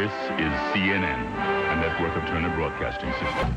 This is CNN, a network of Turner Broadcasting System.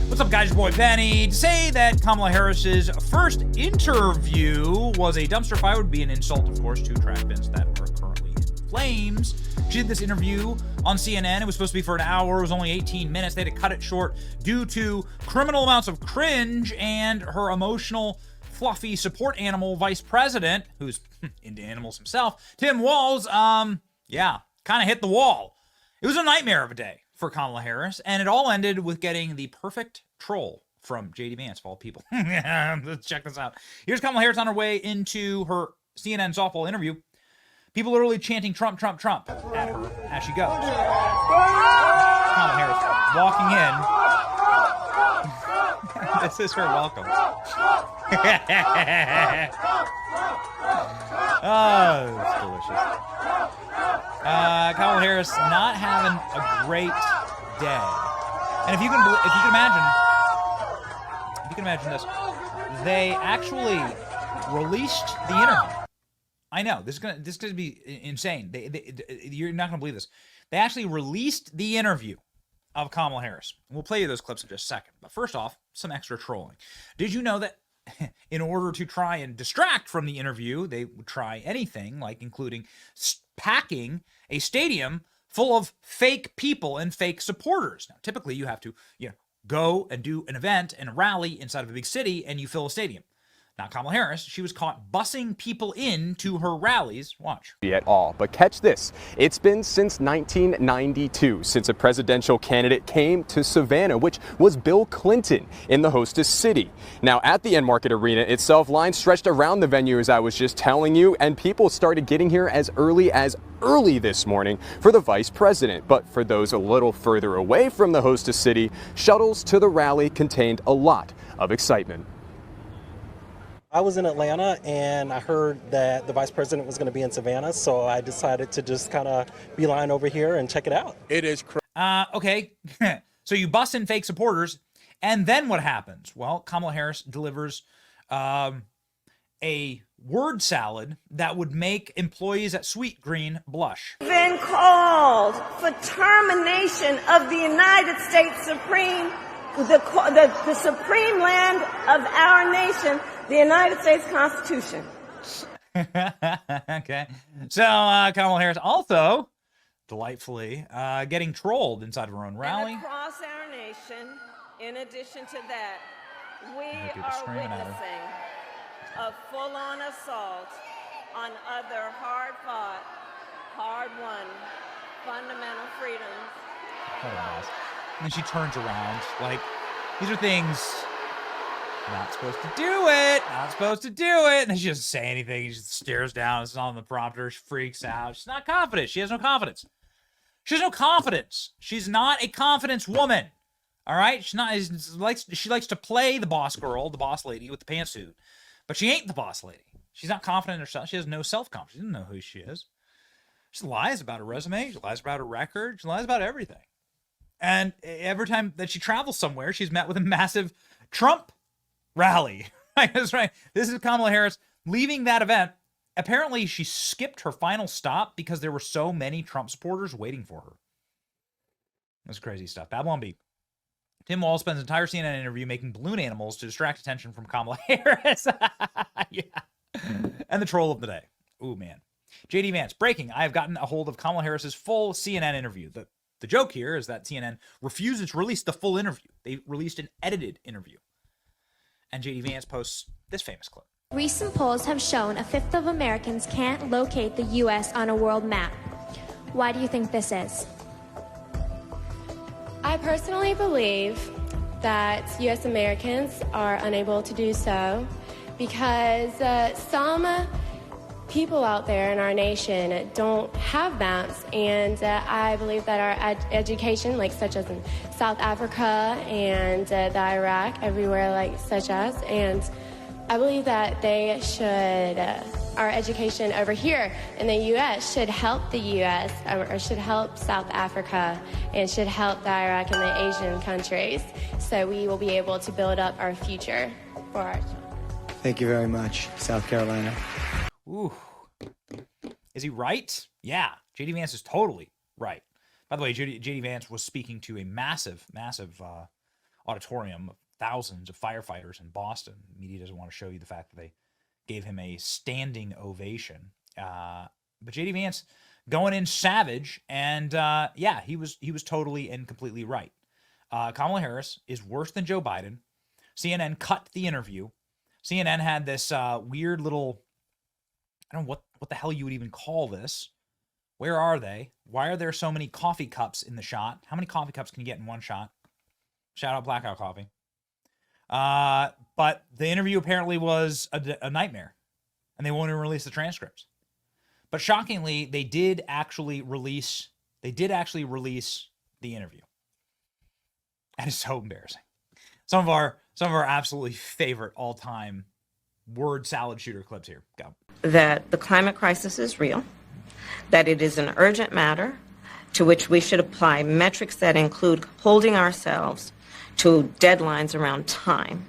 What's up, guys? Your boy Vanny. To say that Kamala Harris's first interview was a dumpster fire would be an insult, of course, to trash bins that are currently in flames. She did this interview on CNN. It was supposed to be for an hour. It was only 18 minutes. They had to cut it short due to criminal amounts of cringe and her emotional, fluffy support animal vice president, who's into animals himself, Tim Walz, kind of hit the wall. It was a nightmare of a day for Kamala Harris, and it all ended with getting the perfect troll from J.D. Vance, of all people. Let's check this out. Here's Kamala Harris on her way into her CNN softball interview. People literally chanting Trump, Trump, Trump at her as she goes. Kamala Harris walking in. This is her welcome. Oh, it's delicious. Kamala Harris not having a great day. And if you can imagine this, they actually released the interview. I know this is gonna be insane. You're not gonna believe this. They actually released the interview of Kamala Harris. We'll play you those clips in just a second. But first off, some extra trolling. Did you know that in order to try and distract from the interview, they would try anything, like including packing a stadium full of fake people and fake supporters? Now, typically you have to, go and do an event and a rally inside of a big city and you fill a stadium. Not Kamala Harris. She was caught busing people into her rallies. Watch. At all. But catch this. It's been since 1992 since a presidential candidate came to Savannah, which was Bill Clinton in the hostess city. Now, at the End Market Arena itself, lines stretched around the venue, as I was just telling you, and people started getting here as early this morning for the vice president. But for those a little further away from the hostess city, shuttles to the rally contained a lot of excitement. I was in Atlanta and I heard that the vice president was going to be in Savannah, so I decided to just kind of beeline over here and check it out. It is okay. So you bust in fake supporters, and then what happens? Well, Kamala Harris delivers a word salad that would make employees at Sweet Green blush. Been called for termination of the United States Supreme, the supreme land of our nation, the United States Constitution. Okay. So Kamala Harris also, delightfully, getting trolled inside of her own rally. And across our nation, in addition to that, we are witnessing a full-on assault on other hard-fought, hard-won fundamental freedoms. And then she turns around, like, these are things... Not supposed to do it. Not supposed to do it. And then she doesn't say anything. She just stares down. It's on the prompter. She freaks out. She's not confident. She has no confidence. She has no confidence. She's not a confidence woman. All right? She's not. She likes to play the boss girl, the boss lady with the pantsuit. But she ain't the boss lady. She's not confident in herself. She has no self-confidence. She doesn't know who she is. She lies about her resume. She lies about her record. She lies about everything. And every time that she travels somewhere, she's met with a massive Trump rally. That's right. This is Kamala Harris leaving that event. Apparently, she skipped her final stop because there were so many Trump supporters waiting for her. That's crazy stuff. Babylon Bee. Tim Walz spends an entire CNN interview making balloon animals to distract attention from Kamala Harris. Yeah. And the troll of the day. Ooh, man. J.D. Vance. Breaking. I have gotten a hold of Kamala Harris's full CNN interview. The joke here is that CNN refuses to release the full interview. They released an edited interview. And J.D. Vance posts this famous clip. Recent polls have shown a fifth of Americans can't locate the U.S. on a world map. Why do you think this is? I personally believe that U.S. Americans are unable to do so because some people out there in our nation don't have maps, and I believe that our education, like such as in South Africa and the Iraq, everywhere like such as, and I believe that they should, our education over here in the U.S. should help the U.S. or should help South Africa and should help the Iraq and the Asian countries, so we will be able to build up our future for our children. Thank you very much, South Carolina. Ooh. Is he right? Yeah. J.D. Vance is totally right. By the way, J.D. Vance was speaking to a massive auditorium of thousands of firefighters in Boston. The media doesn't want to show you the fact that they gave him a standing ovation. But J.D. Vance going in savage, and yeah, he was totally and completely right. Kamala Harris is worse than Joe Biden. CNN cut the interview. CNN had this weird little, I don't know what the hell you would even call this. Where are they? Why are there so many coffee cups in the shot? How many coffee cups can you get in one shot? Shout out Blackout Coffee. But the interview apparently was a nightmare, and they won't even release the transcripts. But shockingly, they did actually release the interview. That is so embarrassing. Some of our absolutely favorite all-time word salad shooter clips here. Go. That the climate crisis is real, that it is an urgent matter to which we should apply metrics that include holding ourselves to deadlines around time.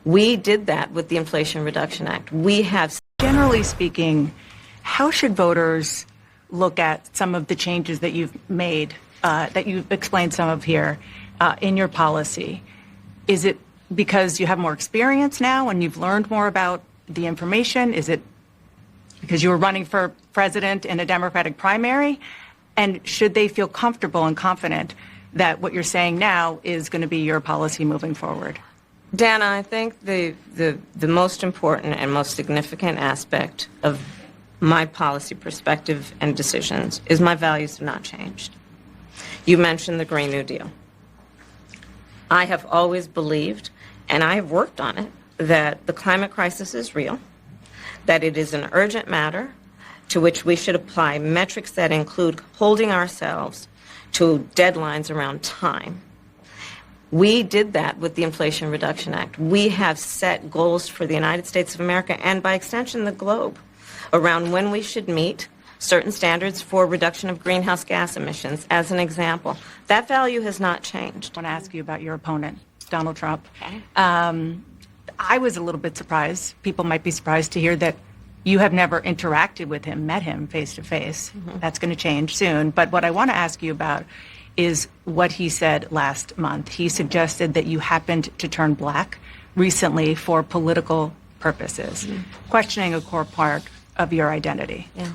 We did that with the Inflation Reduction Act. We have... Generally speaking, how should voters look at some of the changes that you've made, that you've explained some of here in your policy? Is it because you have more experience now and you've learned more about the information? Is it because you were running for president in a Democratic primary? And should they feel comfortable and confident that what you're saying now is going to be your policy moving forward? Dana, I think the most important and most significant aspect of my policy perspective and decisions is my values have not changed. You mentioned the Green New Deal. I have always believed, and I have worked on it, that the climate crisis is real, that it is an urgent matter to which we should apply metrics that include holding ourselves to deadlines around time. We did that with the Inflation Reduction Act. We have set goals for the United States of America and by extension the globe around when we should meet certain standards for reduction of greenhouse gas emissions, as an example. That value has not changed. I want to ask you about your opponent, Donald Trump. Okay. I was a little bit surprised. People might be surprised to hear that you have never interacted with him, met him face to face. That's going to change soon. But what I want to ask you about is what he said last month. He suggested that you happened to turn black recently for political purposes, questioning a core part of your identity. Yeah.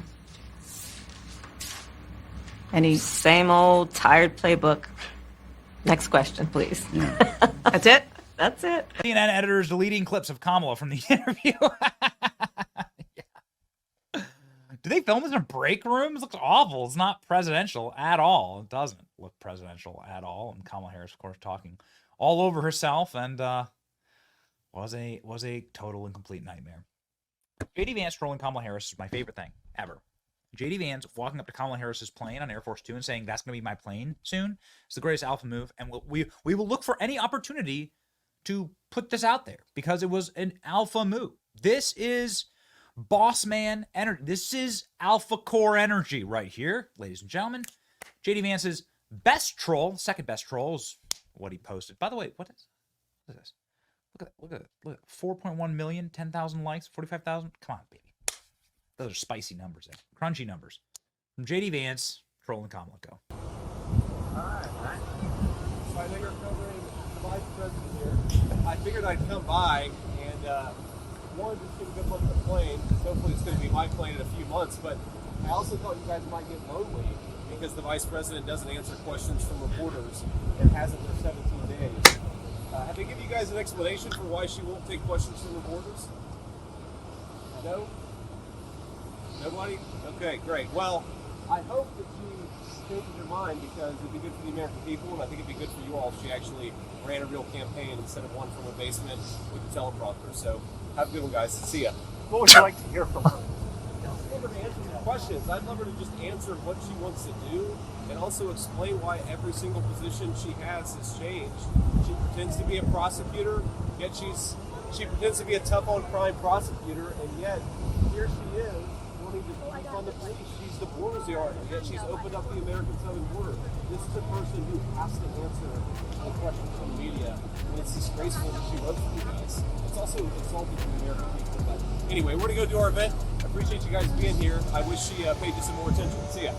Any Same old tired playbook. Next question, please. Yeah. That's it? That's it. CNN editors deleting clips of Kamala from the interview. Yeah. Do they film this in a break room? It looks awful. It's not presidential at all. It doesn't look presidential at all. And Kamala Harris, of course, talking all over herself, and was a total and complete nightmare. J.D. Vance trolling Kamala Harris is my favorite thing ever. J.D. Vance walking up to Kamala Harris's plane on Air Force 2 and saying, that's going to be my plane soon. It's the greatest alpha move. And we will look for any opportunity to put this out there because it was an alpha move. This is boss man energy. This is alpha core energy right here, ladies and gentlemen. J.D. Vance's best troll, second best troll is what he posted. By the way, what is this? Look at it. Look at 4.1 million, 10,000 likes, 45,000. Come on, baby. Those are spicy numbers there. Crunchy numbers. From J.D. Vance, trolling Kamala. Go. All right. So I know you're covering the vice president here. I figured I'd come by and one, just get a good look at the plane. Hopefully it's going to be my plane in a few months. But I also thought you guys might get lonely because the vice president doesn't answer questions from reporters and hasn't for 17 days. Have they given you guys an explanation for why she won't take questions from reporters? No? Nobody? Okay, great. Well, I hope that she changes her mind because it'd be good for the American people, and I think it'd be good for you all if she actually ran a real campaign instead of one from a basement with a teleprompter. So, have a good one, guys. See ya. What would you like to hear from her? I'd love her to answer the questions. I'd love her to just answer what she wants to do and also explain why every single position she has changed. She pretends to be a prosecutor, yet she pretends to be a tough on crime prosecutor, and yet here she is wanting to defund the police. She's the borders yard, and yet she's opened up the American southern border. This is a person who has to answer the questions from the media, and it's disgraceful that she wrote for you guys. It's also insulting to the American people. But anyway, we're going to go do our event. I appreciate you guys being here. I wish she paid you some more attention. See ya.